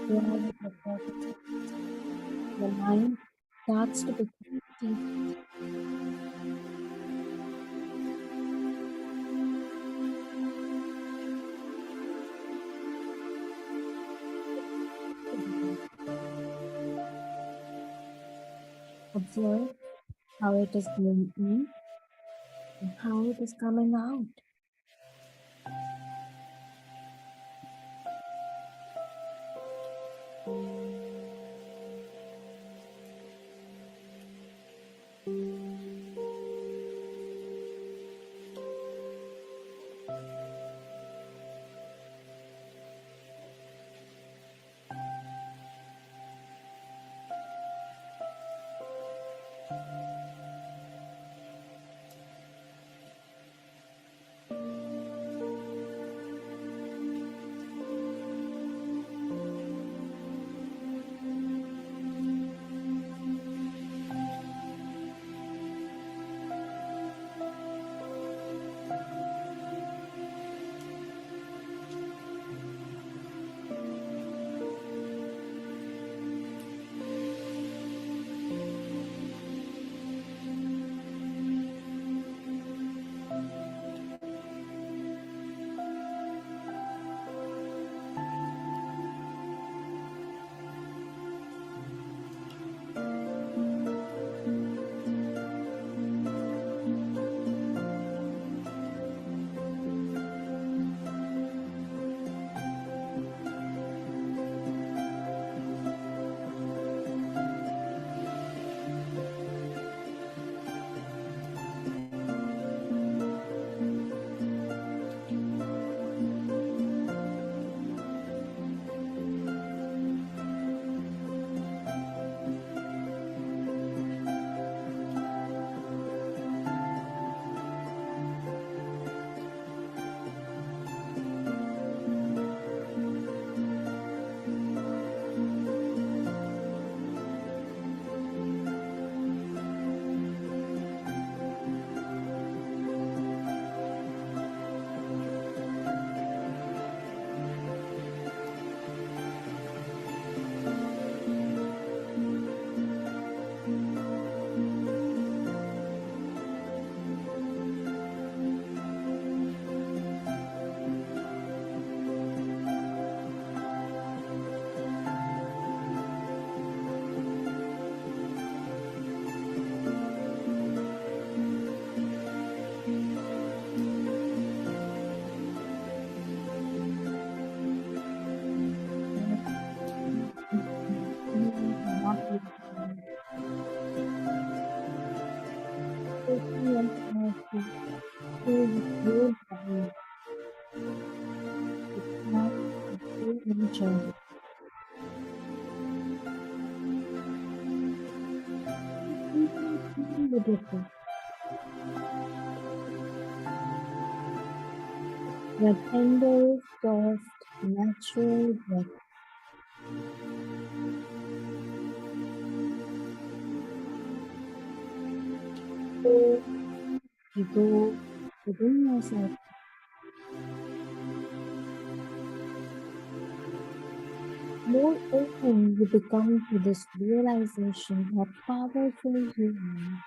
Throughout the process, the mind starts to become deep. Observe how it is going in and how it is coming out. Not really safety and energy. So you feel body. It's not a full journey. Even with your breath. Your tender, soft, natural breath. So you go within yourself. More open you become to this realization how powerful you are.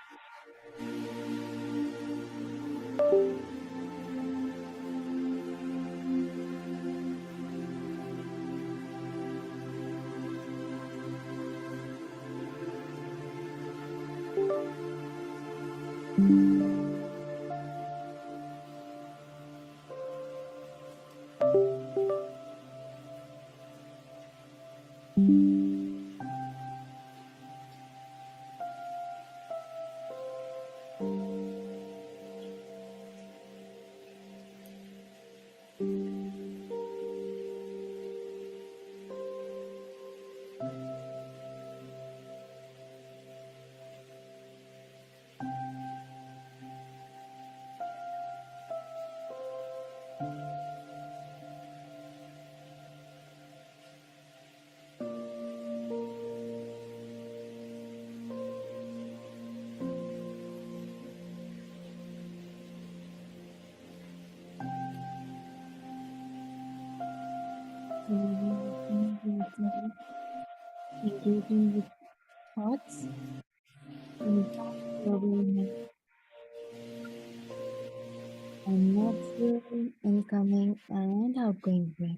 and engaging with thoughts without overwhelming a natural incoming and outgoing breath.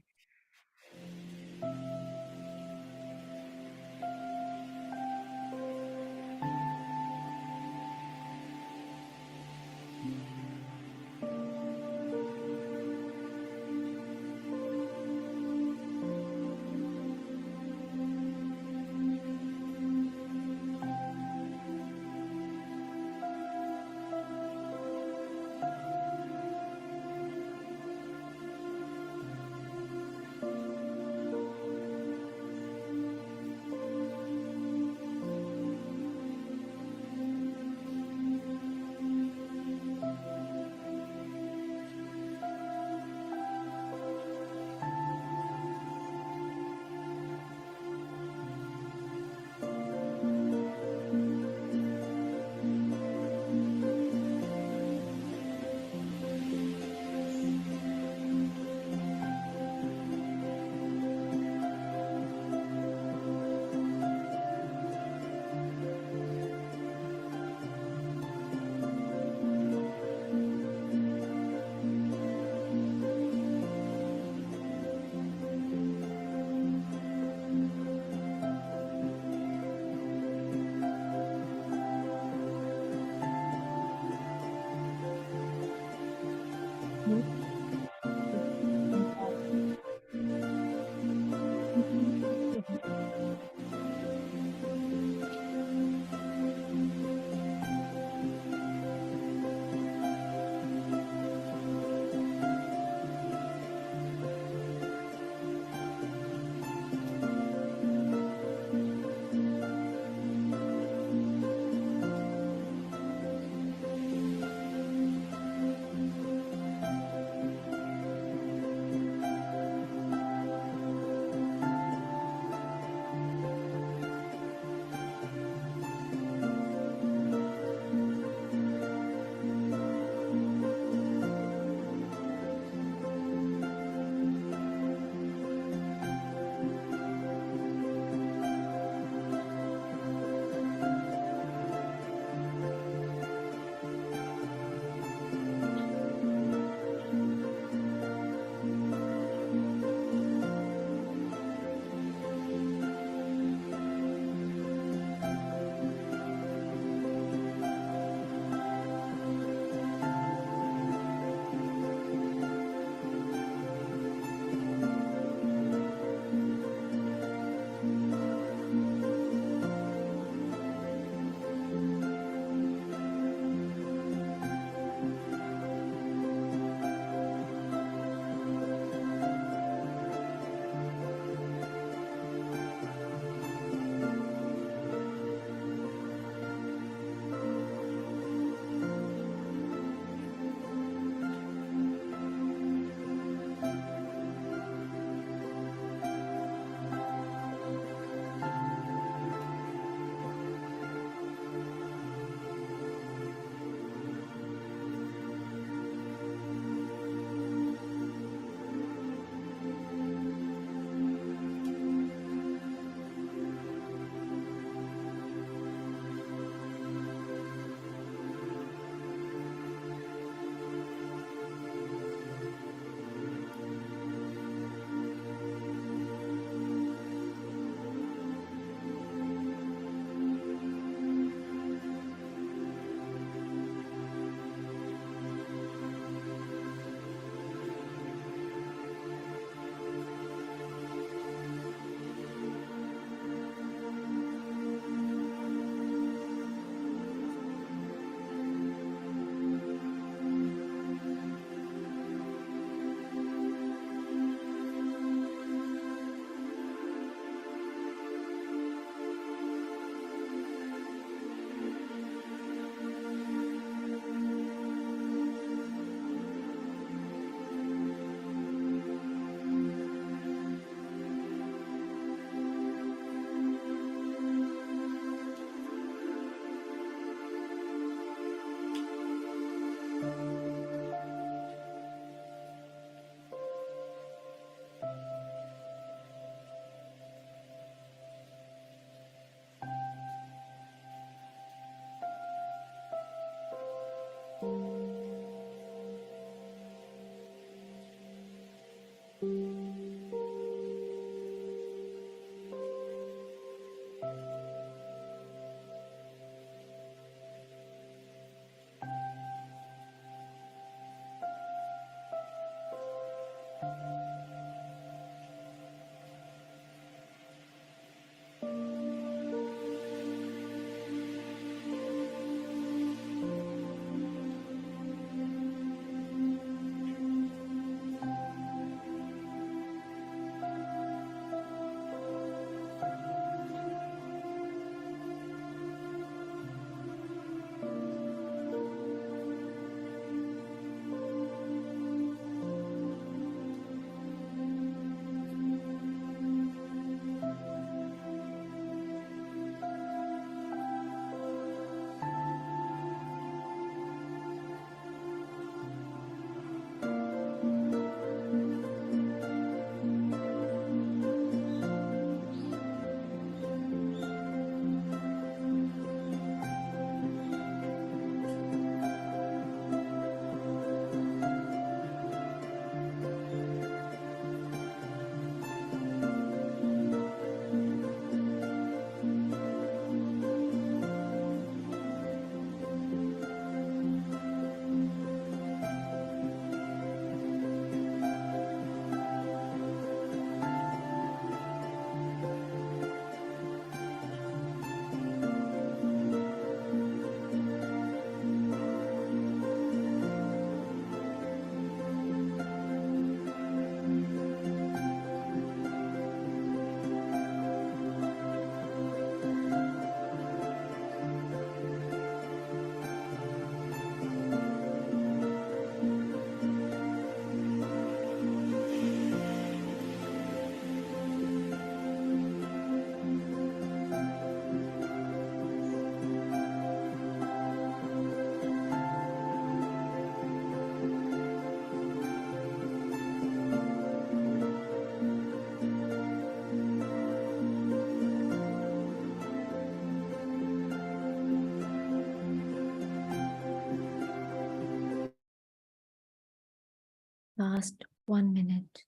past 1 minute.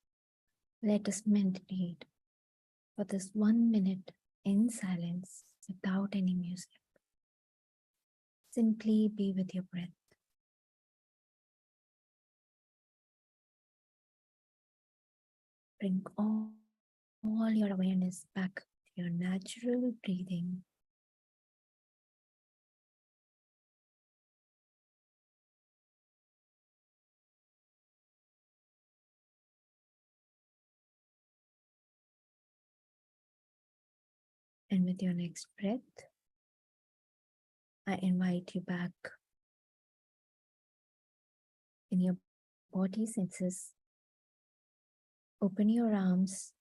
Let us meditate for this 1 minute in silence without any music. Simply be with your breath. Bring all your awareness back to your natural breathing. And with your next breath, I invite you back in your body senses. Open your arms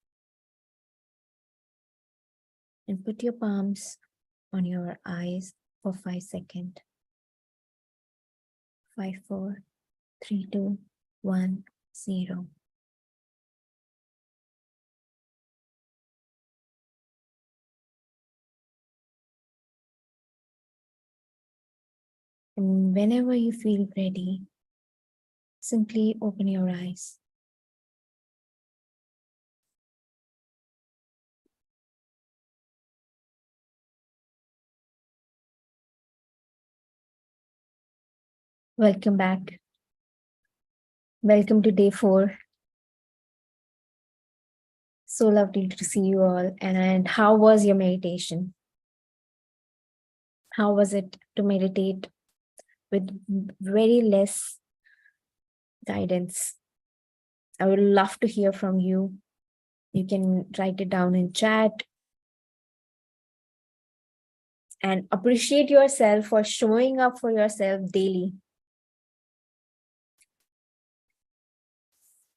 and put your palms on your eyes for 5 seconds. 5, 4, 3, 2, 1, 0. And whenever you feel ready, simply open your eyes. Welcome back. Welcome to day 4. So lovely to see you all. And how was your meditation? How was it to meditate with very less guidance? I would love to hear from you. You can write it down in chat. And appreciate yourself for showing up for yourself daily.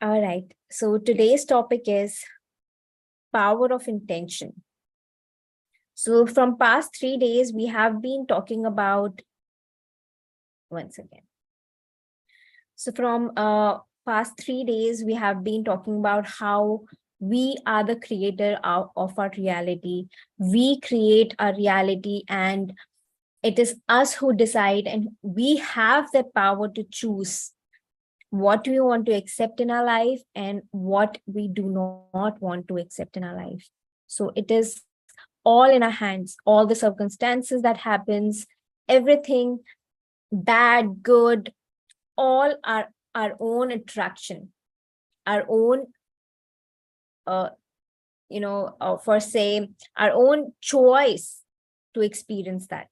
All right. So today's topic is power of intention. So from past 3 days, we have been talking about, once again. So from past 3 days, we have been talking about how we are the creator of our reality. We create our reality and it is us who decide, and we have the power to choose what we want to accept in our life and what we do not want to accept in our life. So it is all in our hands. All the circumstances that happens, everything, bad, good, all are our own attraction, our own, for say, our own choice to experience that.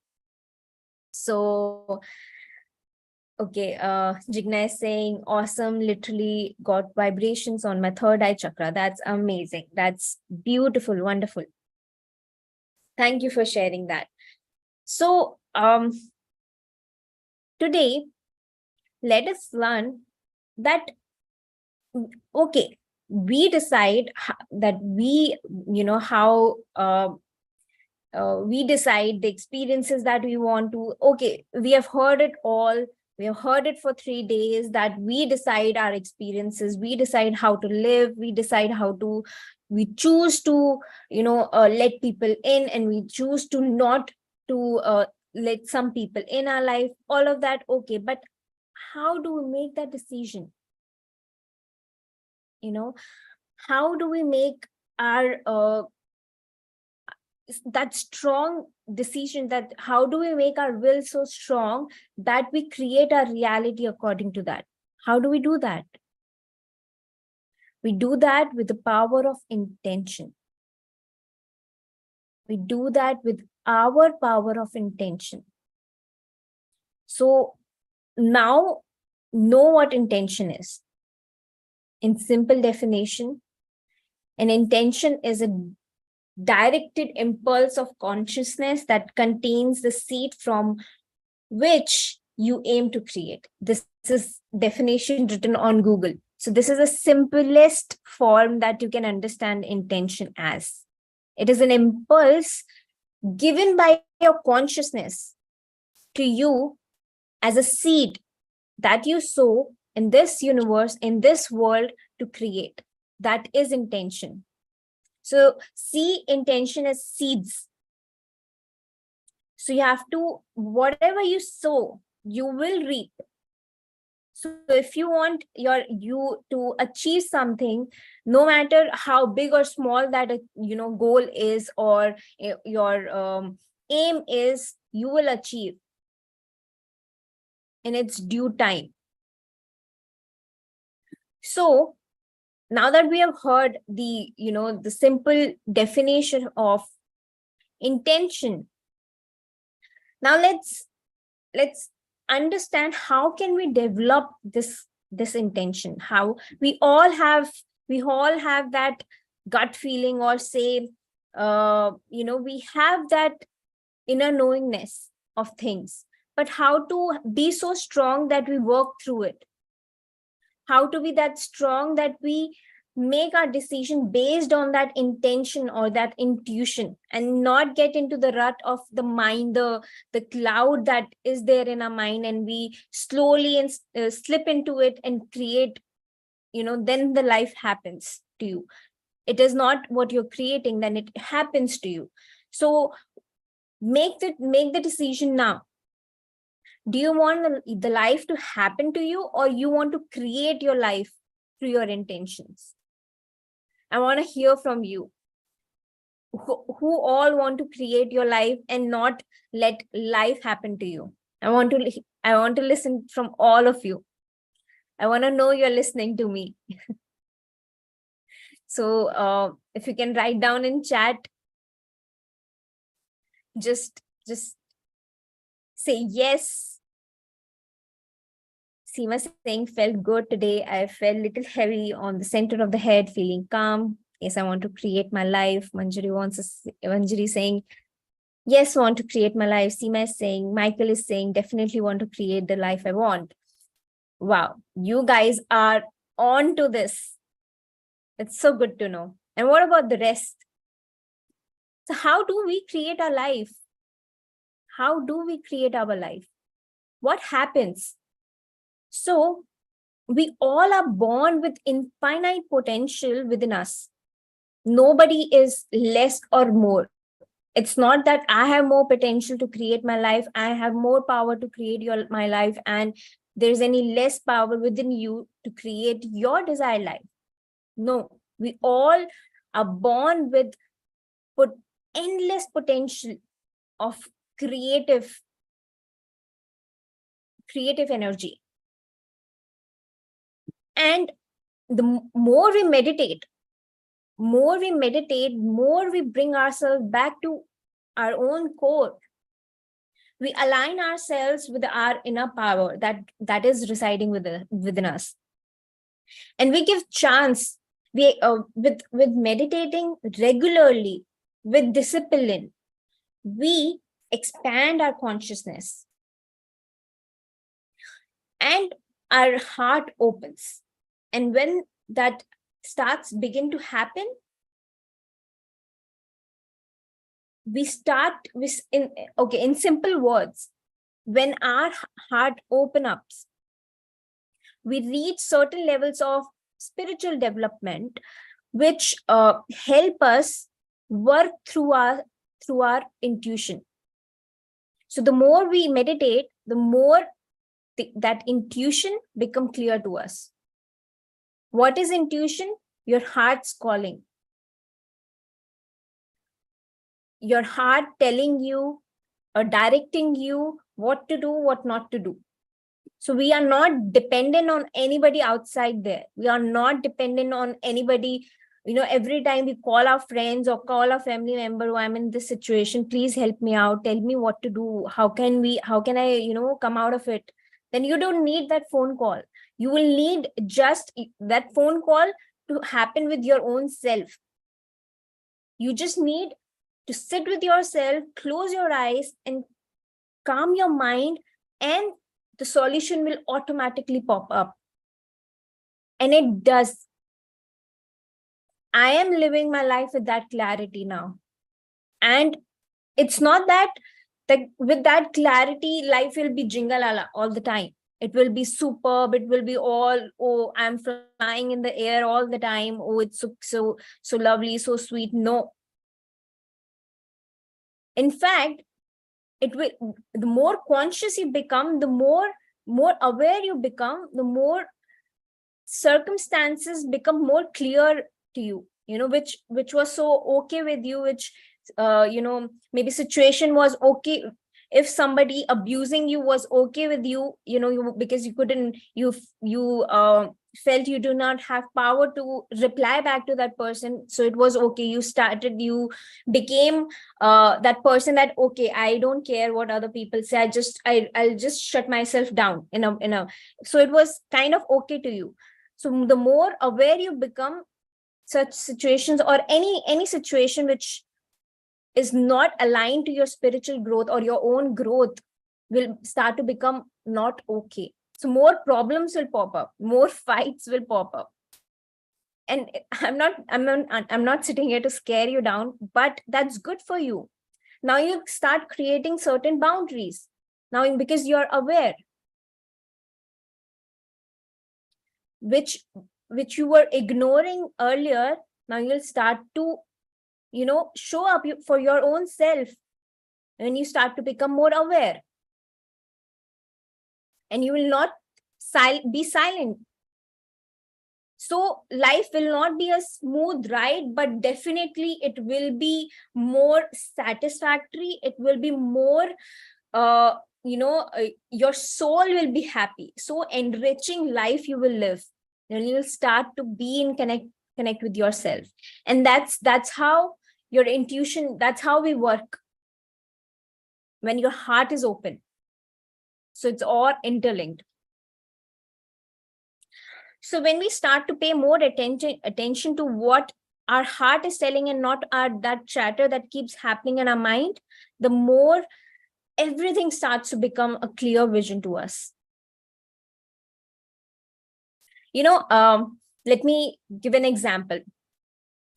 So, okay, Jigna is saying, awesome, literally got vibrations on my third eye chakra. That's amazing. That's beautiful, wonderful. Thank you for sharing that. So, today, let us learn that, okay, we decide that we, how we decide the experiences that we want to. Okay, we have heard it all. We have heard it for 3 days that we decide our experiences. We decide how to live. We decide how to, we choose to, let people in, and we choose to not to let some people in our life, all of that. Okay, but how do we make that decision? How do we make our that strong decision, that how do we make our will so strong that we create our reality according to that? How do we do that? We do that with the power of intention. We do that with our power of intention. So now, know what intention is. In simple definition, an intention is a directed impulse of consciousness that contains the seed from which you aim to create. This is definition written on Google. So this is the simplest form that you can understand intention as. It is an impulse given by your consciousness to you as a seed that you sow in this universe, in this world, to create. That is intention. So see intention as seeds. So you have to, whatever you sow, you will reap. So if you want you to achieve something, no matter how big or small that goal is, or your aim is, you will achieve in its due time. So now that we have heard the simple definition of intention, now let's understand how can we develop this intention. How we all have that gut feeling, or say we have that inner knowingness of things, but how to be so strong that we work through it, how to be that strong that we make our decision based on that intention or that intuition, and not get into the rut of the mind, the cloud that is there in our mind, and we slowly slip into it and create, then the life happens to you. It is not what you're creating, then it happens to you. So make the decision now. Do you want the life to happen to you, or you want to create your life through your intentions? I want to hear from you. Who all want to create your life and not let life happen to you? I want to listen from all of you. I want to know you're listening to me. So if you can write down in chat, just say yes. Seema saying, felt good today. I felt little heavy on the center of the head, feeling calm. Yes, I want to create my life. Manjari saying, yes, want to create my life. Seema is saying, Michael is saying, definitely want to create the life I want. Wow, you guys are on to this. It's so good to know. And what about the rest? So how do we create our life? How do we create our life? What happens? So we all are born with infinite potential within us. Nobody is less or more. It's not that I have more potential to create my life, I have more power to create my life, and there's any less power within you to create your desired life. No, we all are born with endless potential of creative energy. And the more we meditate, more we bring ourselves back to our own core. We align ourselves with our inner power that is residing within us, and we give chance. We with meditating regularly, with discipline, we expand our consciousness, and our heart opens. And when that starts begin to happen, we start with in simple words, when our heart opens up, we reach certain levels of spiritual development, which help us work through our intuition. So the more we meditate, the more that intuition become clear to us. What is intuition? Your heart's calling. Your heart telling you or directing you what to do, what not to do. So we are not dependent on anybody outside there. We are not dependent on anybody. Every time we call our friends or call our family member, oh, I'm in this situation, please help me out, tell me what to do, how can I come out of it. Then you don't need that phone call. You will need just that phone call to happen with your own self. You just need to sit with yourself, close your eyes, and calm your mind, and the solution will automatically pop up. And it does. I am living my life with that clarity now. And it's not that with that clarity, life will be jingalala all the time. It will be superb. It will be all, oh, I'm flying in the air all the time. Oh, it's so lovely, so sweet. No. In fact, the more conscious you become, the more more aware you become, the more circumstances become more clear to you, which was so okay with you, which maybe situation was okay. If somebody abusing you was okay with you, because you couldn't, you felt you do not have power to reply back to that person, so it was okay. You became that person, that okay, I don't care what other people say, I'll just shut myself down in a so it was kind of okay to you. So the more aware you become, such situations or any situation which is not aligned to your spiritual growth or your own growth will start to become not okay. So more problems will pop up, more fights will pop up. And I'm not sitting here to scare you down, but that's good for you. Now you start creating certain boundaries now, because you're aware, which you were ignoring earlier. Now you'll start to show up for your own self when you start to become more aware, and you will not be silent. So life will not be a smooth ride, but definitely it will be more satisfactory. It will be more uh, your soul will be happy. So enriching life you will live, and you will start to be in connect with yourself. And that's how your intuition, that's how we work, when your heart is open. So it's all interlinked. So when we start to pay more attention to what our heart is telling, and not that chatter that keeps happening in our mind, the more everything starts to become a clear vision to us. Let me give an example.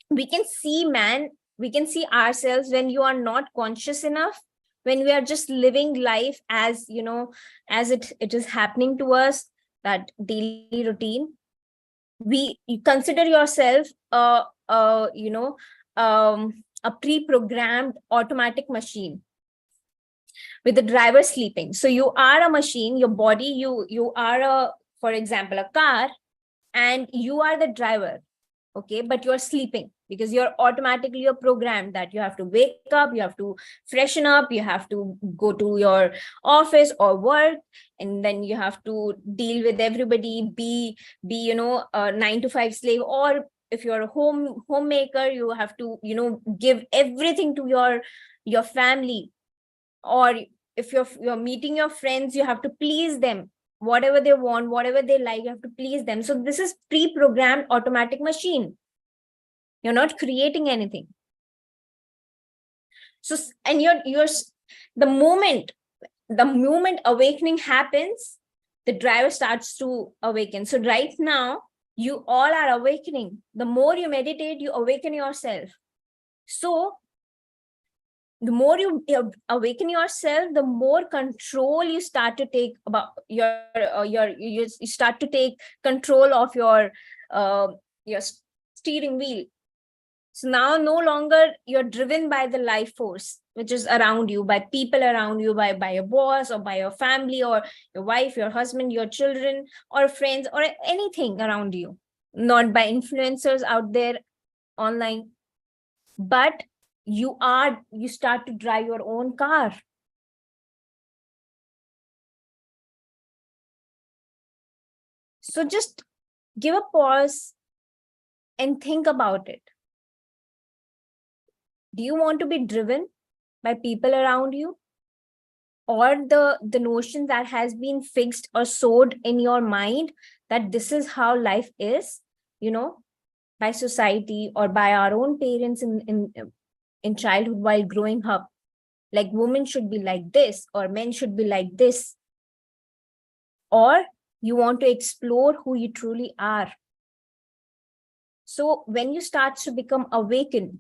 We can see ourselves when you are not conscious enough, when we are just living life as as it is happening to us, that daily routine. You consider yourself a pre-programmed automatic machine with the driver sleeping. So you are a machine, your body, you are for example, a car, and you are the driver. Okay, but you're sleeping because you're programmed that you have to wake up, you have to freshen up, you have to go to your office or work, and then you have to deal with everybody, be a 9 to 5 slave, or if you're a homemaker, you have to give everything to your family, or if you're meeting your friends, you have to please them, whatever they want, whatever they like, you have to please them. So this is pre-programmed automatic machine. You're not creating anything. So, and you're the moment awakening happens, the driver starts to awaken. So right now you all are awakening. The more you meditate, you awaken yourself. So the more you awaken yourself, the more control you start to take about you start to take control of your steering wheel. So now no longer you're driven by the life force which is around you, by people around you, by your boss or by your family or your wife, your husband, your children or friends or anything around you, not by influencers out there online, but you start to drive your own car. So just give a pause and think about it. Do you want to be driven by people around you, or the notion that has been fixed or sowed in your mind that this is how life is, by society or by our own parents in childhood while growing up, like women should be like this or men should be like this? Or you want to explore who you truly are? So when you start to become awakened,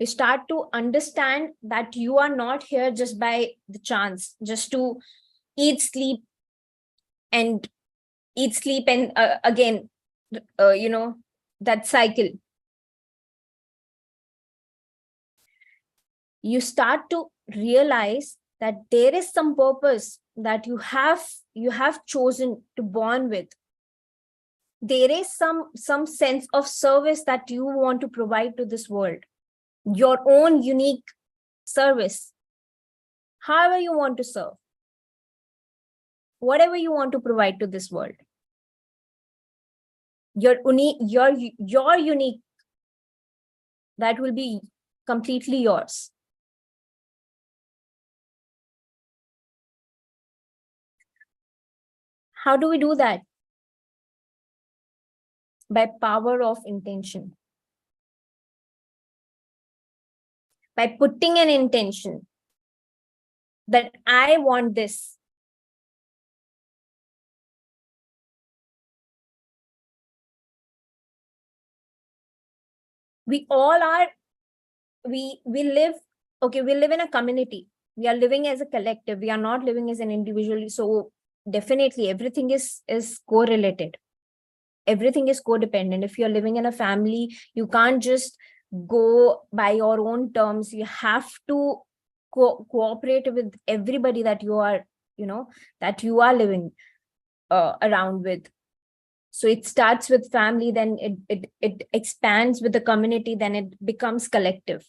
you start to understand that you are not here just by the chance, just to eat, sleep, and again, that cycle. You start to realize that there is some purpose that you have chosen to born with, there is some sense of service that you want to provide to this world, your own unique service, however you want to serve, whatever you want to provide to this world, your unique, that will be completely yours. How do we do that? By power of intention. By putting an intention that I want this. We all are, we live, okay, we live in a community. We are living as a collective. We are not living as an individual. So definitely everything is correlated. Everything is codependent. If you're living in a family, you can't just go by your own terms. You have to cooperate with everybody that you are, that you are living around with. So it starts with family, then it expands with the community, then it becomes collective,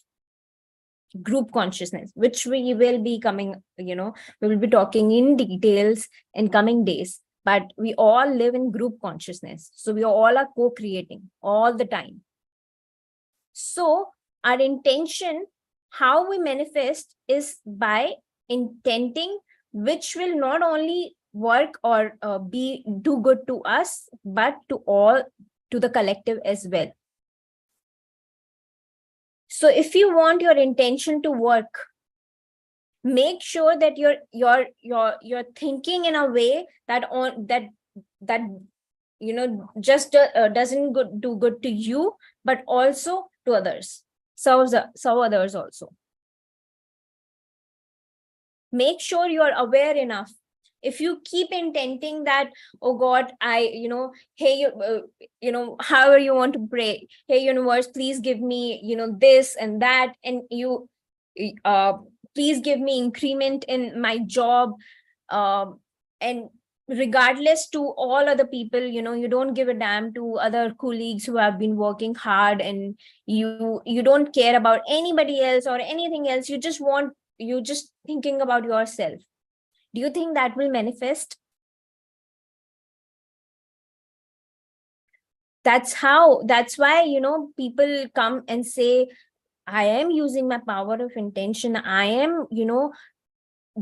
group consciousness, which we will be coming, we will be talking in details in coming days. But we all live in group consciousness. So we all are co-creating all the time. So our intention, how we manifest, is by intending, which will not only work or do good to us, but to the collective as well. So if you want your intention to work, make sure that you're thinking in a way that just doesn't do good to you, but also to others, serve others also. Make sure you're aware enough. If you keep intending that, oh God, hey, however you want to pray, hey universe, please give me, this and that, and you please give me increment in my job, and regardless to all other people, you don't give a damn to other colleagues who have been working hard, and you don't care about anybody else or anything else. You just thinking about yourself. Do you think that will manifest? That's why, people come and say, I am using my power of intention. I am,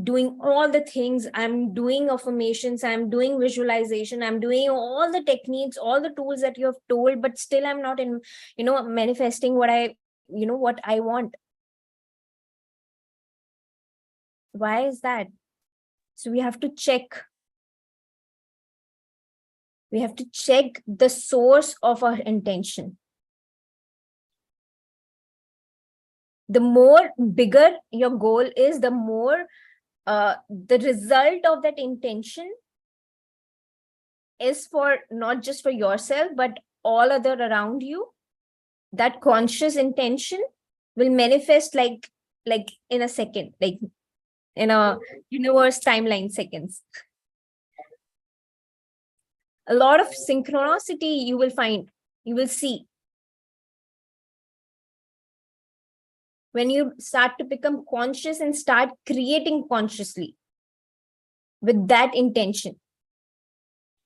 doing all the things. I'm doing affirmations. I'm doing visualization. I'm doing all the techniques, all the tools that you have told, but still I'm not in, manifesting what I want. Why is that? So we have to check. We have to check the source of our intention. The more bigger your goal is, the more the result of that intention is for not just for yourself, but all other around you. That conscious intention will manifest like in a second, like in a universe timeline seconds. A lot of synchronicity you will find, you will see. When you start to become conscious and start creating consciously with that intention,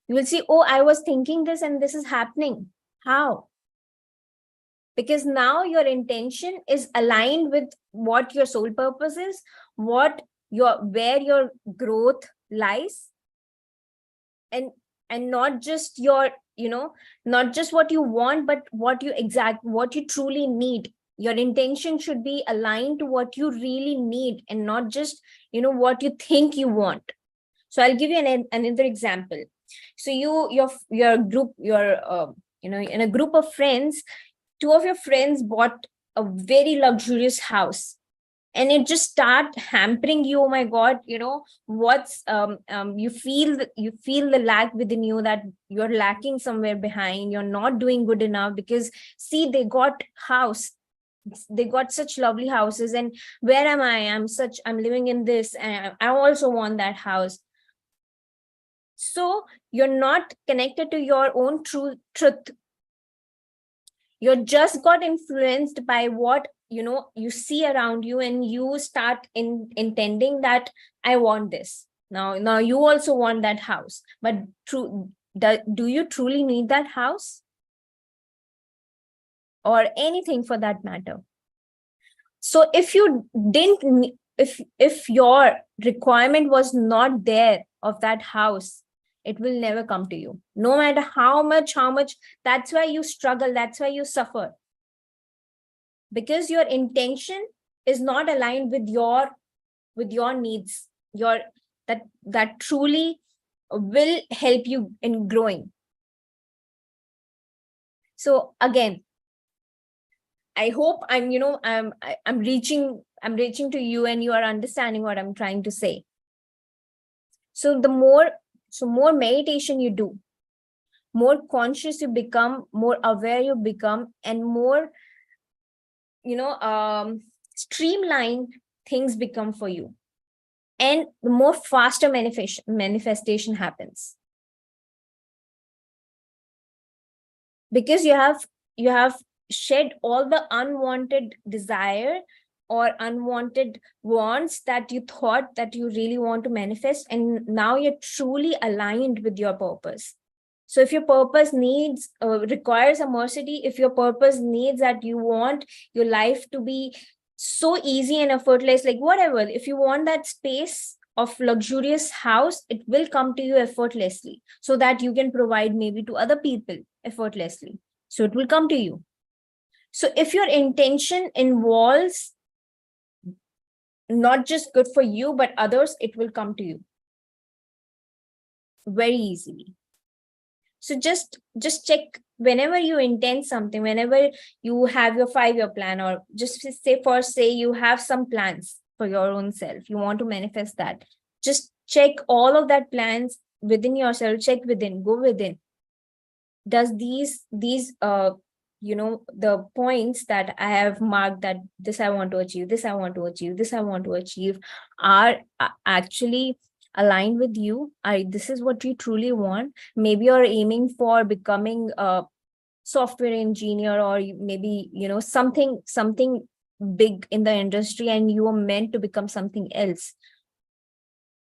you will see, oh, I was thinking this and this is happening. How? Because now your intention is aligned with what your soul purpose is, where your growth lies, and not just your, not just what you want, but what you truly need. Your intention should be aligned to what you really need, and not just, what you think you want. So I'll give you another example. So your group, in a group of friends, two of your friends bought a very luxurious house, and it just start hampering you. Oh my God, what's you feel the lack within you, that you're lacking somewhere behind. You're not doing good enough, because see, they got such lovely houses, and where am I? I'm living in this, and I also want that house. So you're not connected to your own truth. You're just got influenced by what you see around you, and you start intending that I want this. Now you also want that house, but do you truly need that house, or anything for that matter? So if you didn't, if your requirement was not there of that house, it will never come to you, no matter how much. That's why you struggle, that's why you suffer, because your intention is not aligned with your needs, your that truly will help you in growing. So again, I hope I'm reaching to you, and you are understanding what I'm trying to say. So more meditation you do, more conscious you become, more aware you become, and more streamlined things become for you, and the more faster manifestation happens, because you have shed all the unwanted desire or unwanted wants that you thought that you really want to manifest, and now you're truly aligned with your purpose. So if your purpose requires a mercy, if your purpose needs that you want your life to be so easy and effortless, like whatever, if you want that space of luxurious house, it will come to you effortlessly, so that you can provide maybe to other people effortlessly. So it will come to you. So if your intention involves not just good for you, but others, it will come to you very easily. So just check whenever you intend something, whenever you have your 5-year plan, or just say you have some plans for your own self, you want to manifest that, just check all of that plans within yourself, check within, go within. Does these the points that I have marked, that this I want to achieve, this I want to achieve, this I want to achieve, are actually aligned with you? This is what you truly want? Maybe you're aiming for becoming a software engineer, or maybe something big in the industry, and you are meant to become something else.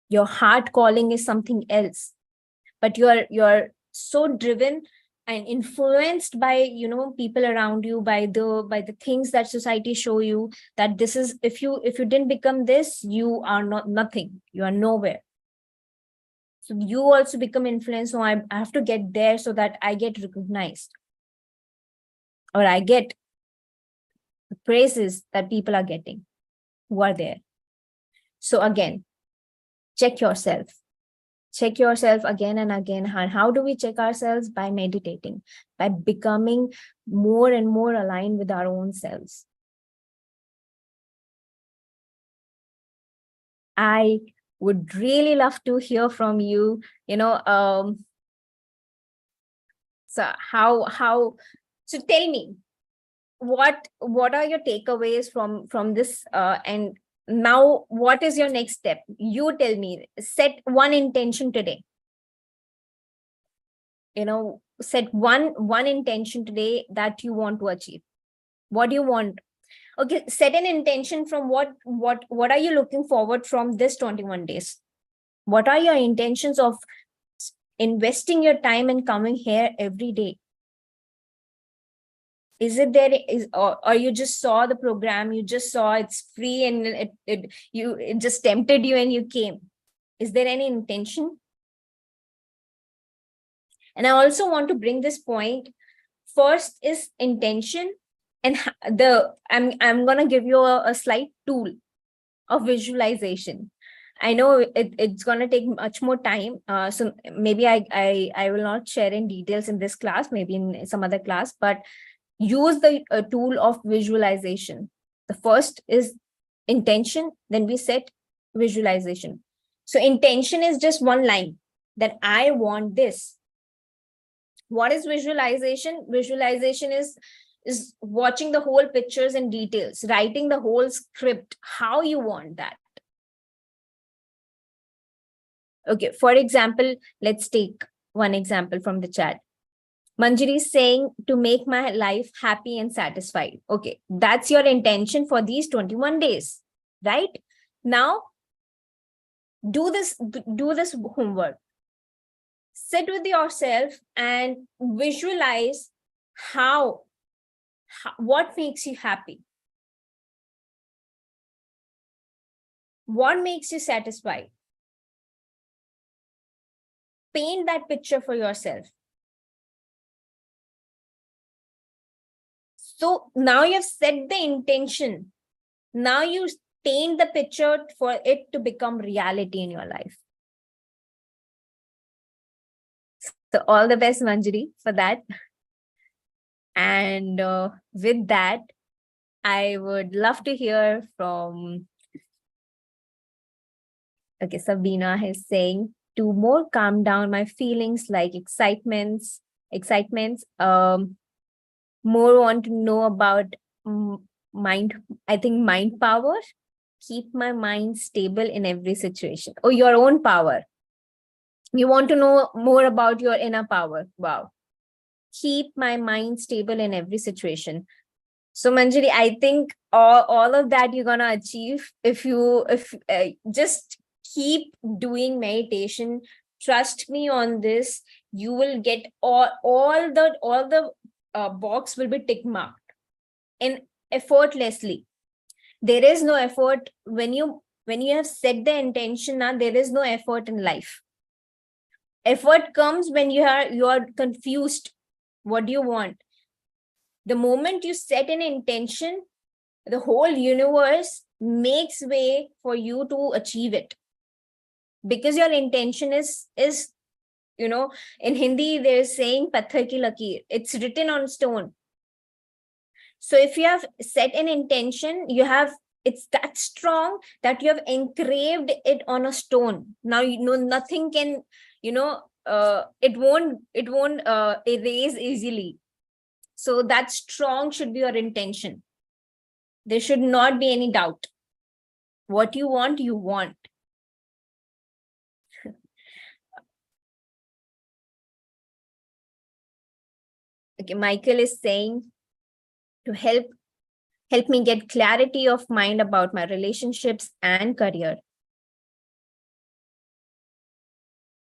Your heart calling is something else, but you're so driven and influenced by people around you, by the things that society show you, that this is, if you didn't become this, you are nothing, you are nowhere. So you also become influenced. So I have to get there so that I get recognized, or I get the praises that people are getting who are there. So again, check yourself again and again. And how do we check ourselves? By meditating, by becoming more and more aligned with our own selves. I would really love to hear from you. So so tell me, what are your takeaways from this, and now what is your next step? You tell me. Set one intention today. Set one intention today that you want to achieve. What do you want? Okay, set an intention from what are you looking forward from this 21 days? What are your intentions of investing your time and coming here every day? Is it there, or you just saw the program, you just saw it's free, and it just tempted you and you came? Is there any intention? And I also want to bring this point. First is intention, and I'm going to give you a slight tool of visualization. I know it's going to take much more time, so maybe I will not share in details in this class, maybe in some other class, but use the tool of visualization. The first is intention, then we set visualization. So intention is just one line, that I want this. What is visualization? Visualization is watching the whole pictures and details, writing the whole script, how you want that. Okay, for example, let's take one example from the chat. Manjari is saying to make my life happy and satisfied. Okay, that's your intention for these 21 days, right? Now, do this homework. Sit with yourself and visualize what makes you happy. What makes you satisfied? Paint that picture for yourself. So now you've set the intention. Now you paint the picture for it to become reality in your life. So all the best, Manjari, for that. And with that, I would love to hear from, okay, Sabina is saying, to more calm down my feelings like excitements, more want to know about mind power. Keep my mind stable in every situation. Oh, your own power. You want to know more about your inner power. Wow. Keep my mind stable in every situation. So Manjari, I think all of that you're gonna achieve if just keep doing meditation. Trust me on this. You will get all the box will be tick marked in effortlessly. There is no effort when you have set the intention. Now there is no effort in life. Effort comes when you are confused. What do you want? The moment you set an intention, the whole universe makes way for you to achieve it, because your intention is in Hindi they're saying pathar ki lakir. It's written on stone. So if you have set an intention, it's that strong that you have engraved it on a stone. Now nothing can it won't erase easily. So that strong should be your intention. There should not be any doubt. What you want, you want. Okay, Michael is saying to help me get clarity of mind about my relationships and career.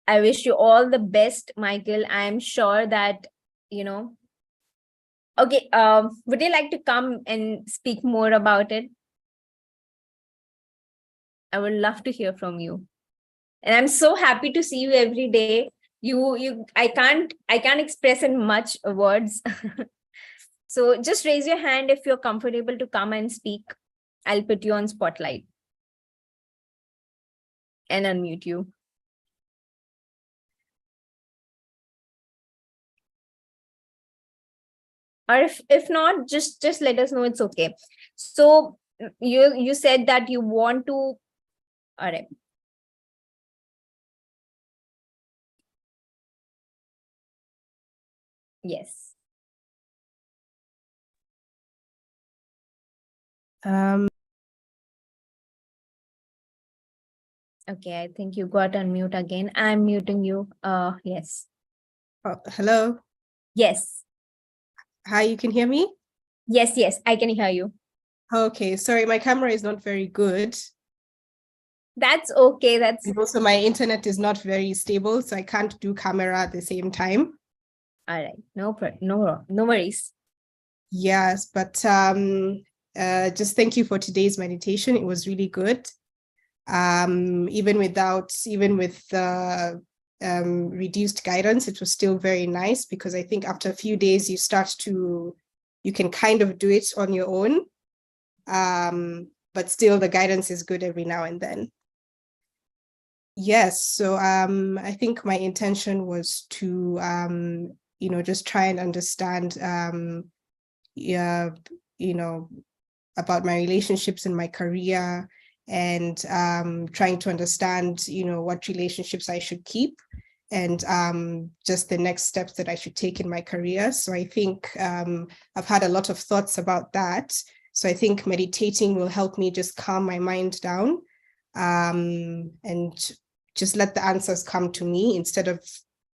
I wish you all the best, Michael. I am sure that, okay, would you like to come and speak more about it? I would love to hear from you. And I'm so happy to see you every day. I can't express in much words. So just raise your hand if you're comfortable to come and speak. I'll put you on spotlight and unmute you. Or if not, just let us know. It's okay. So you said that you want to. All right. Yes. Okay, I think you got unmute again. I'm muting you. Yes. Oh, hello. Yes. Hi, you can hear me? Yes, I can hear you. Okay, sorry, my camera is not very good. That's okay. And also my internet is not very stable, so I can't do camera at the same time. All right. No worries. Yes, but just thank you for today's meditation. It was really good. Even with reduced guidance, it was still very nice, because I think after a few days you can kind of do it on your own. But still the guidance is good every now and then. Yes, so I think my intention was to just try and understand about my relationships and my career, and trying to understand what relationships I should keep, and just the next steps that I should take in my career. So I think I've had a lot of thoughts about that. So I think meditating will help me just calm my mind down, and just let the answers come to me instead of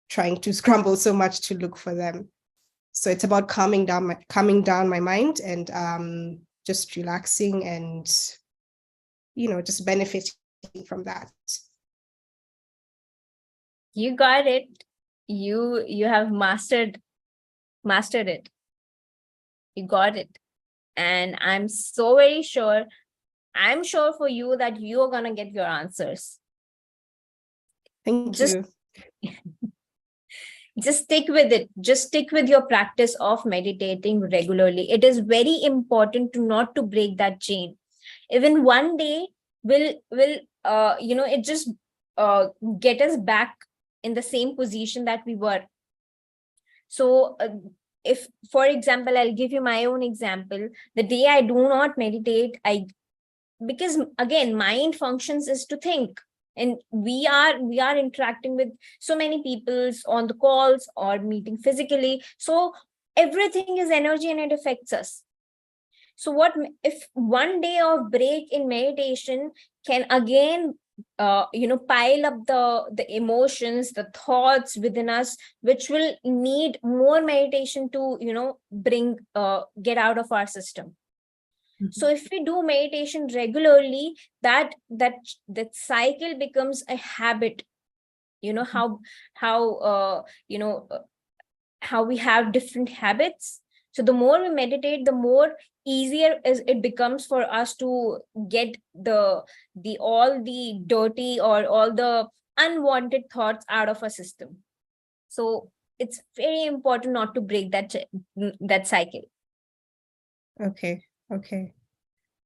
trying to scramble so much to look for them. So it's about calming down my mind and just relaxing and, just benefiting from that. You got it. You have mastered it. You got it. And I'm sure for you that you're gonna get your answers. Thank Just you. just stick with it. Just stick with your practice of meditating regularly. It is very important not to break that chain. Even one day will it just get us back in the same position that we were. So if, for example, I'll give you my own example. The day I do not meditate, because again, mind functions is to think, and we are interacting with so many people on the calls or meeting physically. So everything is energy and it affects us. So what if one day of break in meditation can again pile up the emotions, the thoughts within us, which will need more meditation to bring get out of our system. So if we do meditation regularly, that cycle becomes a habit. How we have different habits. So the more we meditate, the more easier it becomes for us to get the all the dirty or all the unwanted thoughts out of our system. So it's very important not to break that cycle. Okay.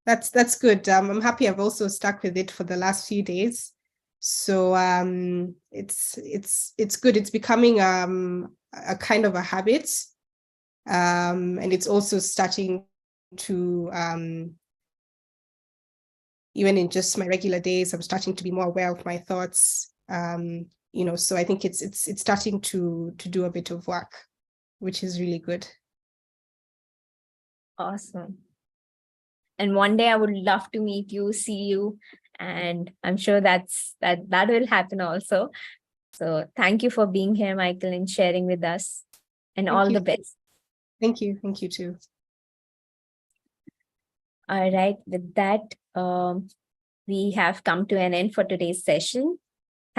That's good. I'm happy I've also stuck with it for the last few days. So it's good. It's becoming a kind of a habit. And it's also starting to even in just my regular days, I'm starting to be more aware of my thoughts. So I think it's starting to do a bit of work, which is really good. Awesome. And one day I would love to meet you, see you, and I'm sure that will happen also. So thank you for being here, Michael, and sharing with us, and all the best. Thank you too. All right, with that, we have come to an end for today's session.